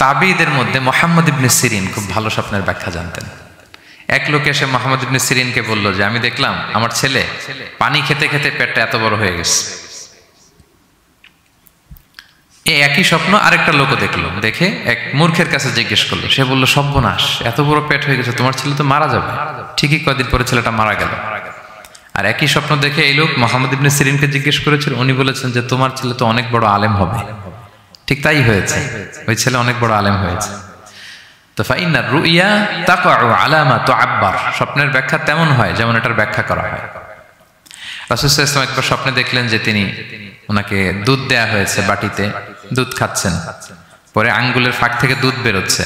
তাবিঈদের মধ্যে মুহাম্মদ ইবনে সিরিন খুব ভালো স্বপ্নের ব্যাখ্যা জানতেন। এক লোক এসে মুহাম্মদ ইবনে সিরিনকে বলল যে আমি দেখলাম আমার ছেলে পানি খেতে খেতে পেটটা এত বড় হয়ে গেছে। এই একই স্বপ্ন আরেকটা লোকও দেখলো, দেখে এক মূর্খের কাছে জিজ্ঞেস করলো। সে বলল সর্বনাশ, এত বড় পেট হয়ে গেছে, তোমার ছেলে তো মারা যাবে। ঠিকই কদিন পরে ছেলেটা মারা গেল। আর একই স্বপ্ন দেখে এই লোক মুহাম্মদ ইবনে সিরিনকে জিজ্ঞেস করেছিল, উনি বলেছেন যে তোমার ছেলে তো অনেক বড় আলেম হবে। ঠিক তাই হয়েছে, ওই ছেলে অনেক বড় আলেম হয়েছে। তো ফাইন্নার রুইয়া তাকাউ আলা মা তুআব্বার, স্বপ্নের ব্যাখ্যা তেমন হয় যেমন এটার ব্যাখ্যা করা হয়। রাসূল সাল্লাল্লাহু আলাইহি ওয়াসাল্লাম একবার স্বপ্নে দেখলেন যে তিনি ওনাকে দুধ দেয়া হয়েছে, বাটিতে দুধ খাচ্ছেন, পরে আঙ্গুলের ফাঁক থেকে দুধ বেরোচ্ছে।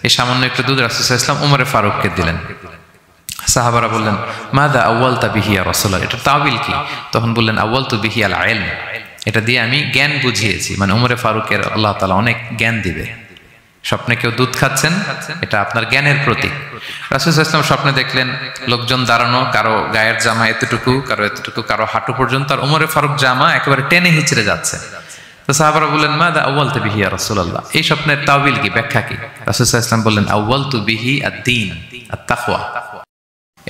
এই সামান্য একটু দুধ রাসূল সাল্লাল্লাহু আলাইহি ওয়াসাল্লাম ওমরে ফারুককে দিলেন। সাহাবারা বললেন মাযা আউয়ালতা বিহি ইয়া রাসূলুল্লাহ, এটা তাওয়িল কি? তখন বললেন আউয়ালতু বিহি আল ইলম, এটা দিয়ে আমি জ্ঞান বুঝিয়েছি, মানে ওমরে ফারুকের আল্লাহ তাআলা অনেক জ্ঞান দিবে। স্বপ্নে কেউ দুধ খাচ্ছেন, এটা আপনার জ্ঞানের প্রতীক। রাসূল সাল্লাল্লাহু আলাইহি ওয়াসাল্লাম স্বপ্নে দেখলেন লোকজন দাঁড়ানো, কারো গায়ের জামা এতটুকু, কারো এতটুকু, কারো হাঁটু পর্যন্ত, আর ওমরে ফারুক জামা একেবারে টেনে হিচড়ে যাচ্ছে। তো সাহাবারা বললেন মাযা আউয়ালতু বিহি ইয়া রাসূলুল্লাহ, এই স্বপ্নের তাওয়িল কি, ব্যাখ্যা কি? রাসূল সাল্লাল্লাহু আলাইহি ওয়াসাল্লাম বললেন আউয়ালতু বিহি আদ-দীন আত-তাকওয়া,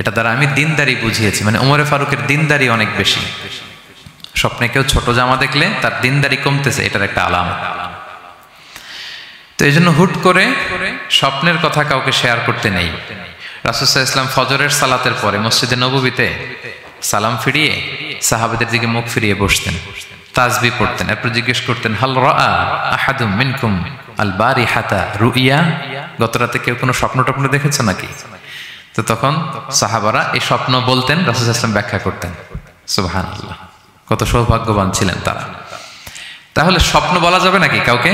এটা দ্বারা আমি দিনদারি বুঝিয়েছি, মানে ওমরে ফারুকের দিনদারি অনেক বেশি। স্বপ্নে কেউ ছোট জামা দেখলে তার দিনদারি কমতেছে, এটার একটা আলামত। তো এই জন্য হুট করে স্বপ্নের কথা কাউকে শেয়ার করতে নেই। রাসূল সাল্লাল্লাহু আলাইহি ওয়াসাল্লাম ফজরের সালাতের পরে মসজিদে নববীতে সালাম ফিরিয়ে সাহাবাদের দিকে মুখ ফিরিয়ে বসতেন, তাসবিহ পড়তেন, এরপর জিজ্ঞেস করতেন হাল রাআ আহাদুম মিনকুম আল বারিহাতা রুইয়া, গত রাতে কেউ কোনো স্বপ্ন টপ্ন দেখেছে নাকি? তো তখন সাহাবারা এই স্বপ্ন বলতেন, রাসূল সাল্লাল্লাহু আলাইহি ওয়াসাল্লাম ব্যাখ্যা করতেন। সুবহানাল্লাহ, কত সৌভাগ্যবান ছিলেন তারা। তাহলে স্বপ্ন বলা যাবে নাকি কাউকে?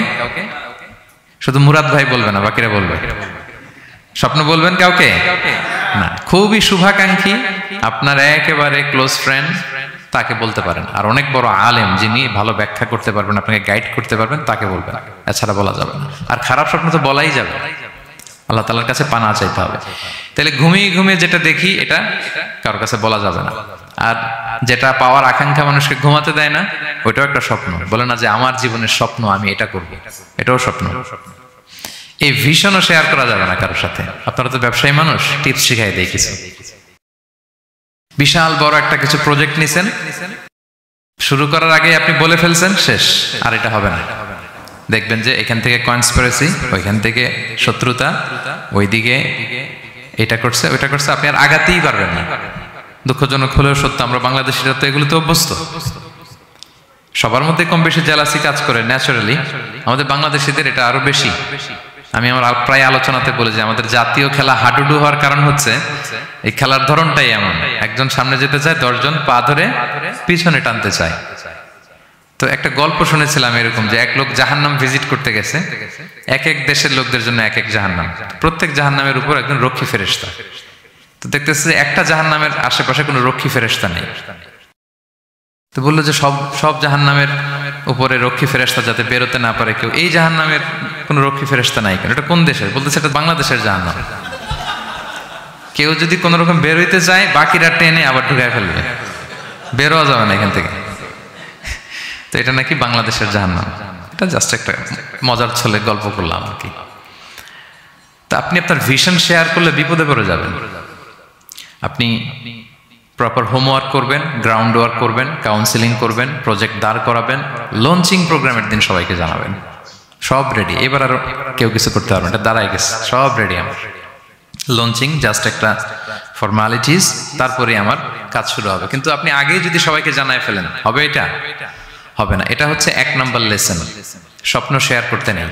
শুধু মুরাদ ভাই বলবে না, বাকিরা বলবে? স্বপ্ন বলবেন কাউকে না। খুবই শুভাকাঙ্ক্ষী, আপনার একেবারে ক্লোজ ফ্রেন্ড, তাকে বলতে পারেন। আর অনেক বড় আলেম যিনি ভালো ব্যাখ্যা করতে পারবেন, আপনাকে গাইড করতে পারবেন, তাকে বলবেন, এছাড়া বলা যাবে না। আর খারাপ স্বপ্ন তো বলাই যাবে, আল্লাহ তাআলার কাছে পানা চাইতে হবে। তাহলে ঘুমিয়ে ঘুমিয়ে যেটা দেখি এটা কারোর কাছে বলা যাবে না। আর যেটা পাওয়ার আকাঙ্ক্ষা মানুষকে ঘুমাতে দেয় না, ওইটাও একটা স্বপ্ন। বলে না যে আমার জীবনের স্বপ্ন আমি এটা করব, এটাও স্বপ্ন। এই ভিশনও শেয়ার করা যাবে না কারোর সাথে। আপনারা তো ব্যবসায়ী মানুষ, টিপস শিখাই দেয় কিছু। বিশাল বড় একটা কিছু প্রজেক্ট নিছেন, শুরু করার আগে আপনি বলে ফেলছেন শেষ, আর এটা হবে না। দেখবেন যে এখান থেকে কনস্পিরেসি, ওইখান থেকে শত্রুতা, ওইদিকে এটা করছে ওইটা করছে, আপনি আর আগাতেই পারবেন না। দুঃখজনক হলেও সত্য, আমরা বাংলাদেশিরা তো এগুলোতে অভ্যস্ত। সবার মধ্যে কম বেশি জেলাসি কাজ করে ন্যাচারালি, আমাদের বাংলাদেশিদের এটা আরো বেশি। আমি আমার প্রায় আলোচনাতে বলি যে আমাদের জাতীয় খেলা হাডুডু হওয়ার কারণ হচ্ছে এই খেলার ধরনটাই এমন, একজন সামনে যেতে চায়, 10 জন পা ধরে পিছনে টানতে চায়। তো একটা গল্প শুনেছিলাম এরকম, যে এক লোক জাহান্নাম ভিজিট করতে গেছে। এক এক দেশের লোকদের জন্য এক এক জাহান্নাম, প্রত্যেক জাহান্নামের উপর একজন রক্ষী ফেরেশতা। তো দেখতেছে যে একটা জাহান্নামের আশেপাশে কোনো রক্ষী ফেরেশতা নেই। তো বললো যে সব জাহান্নামের উপরে রক্ষী ফেরেশতা যাতে বেরোতে না পারে কেউ, এই জাহান্নামের কোনো রক্ষী ফেরেশতা নাই কেন? এটা কোন দেশের? বলতেছে এটা বাংলাদেশের জাহান্নাম। কেউ যদি কোনো রকম বের হইতে চায়, বাকিরা টেনে আবার ঢুকায় ফেলবে, বেরোয়া যাবে না এখান থেকে। তো এটা নাকি বাংলাদেশের জাহান্নাম। এটা জাস্ট একটা মজার ছলে গল্প করলাম আর কি। তা আপনি আপনার ভিশন শেয়ার করলে বিপদে পড়ে যাবেন। আপনি প্রপার হোমওয়ার্ক করবেন, গ্রাউন্ড ওয়ার্ক করবেন, কাউন্সিলিং করবেন, প্রজেক্ট দাঁড় করাবেন, লঞ্চিং প্রোগ্রামের দিন সবাইকে জানাবেন। সব রেডি, এবার আর কেউ কিছু করতে পারবেন, এটা দাঁড়ায় গেছে, সব রেডি আমার। লঞ্চিং জাস্ট একটা ফর্মালিটিস, তারপরে আমার কাজ শুরু হবে। কিন্তু আপনি আগেই যদি সবাইকে জানায় ফেলেন, হবে? এটা হবে না। এটা হচ্ছে 1 নম্বর লেসন, স্বপ্ন শেয়ার করতে নেই।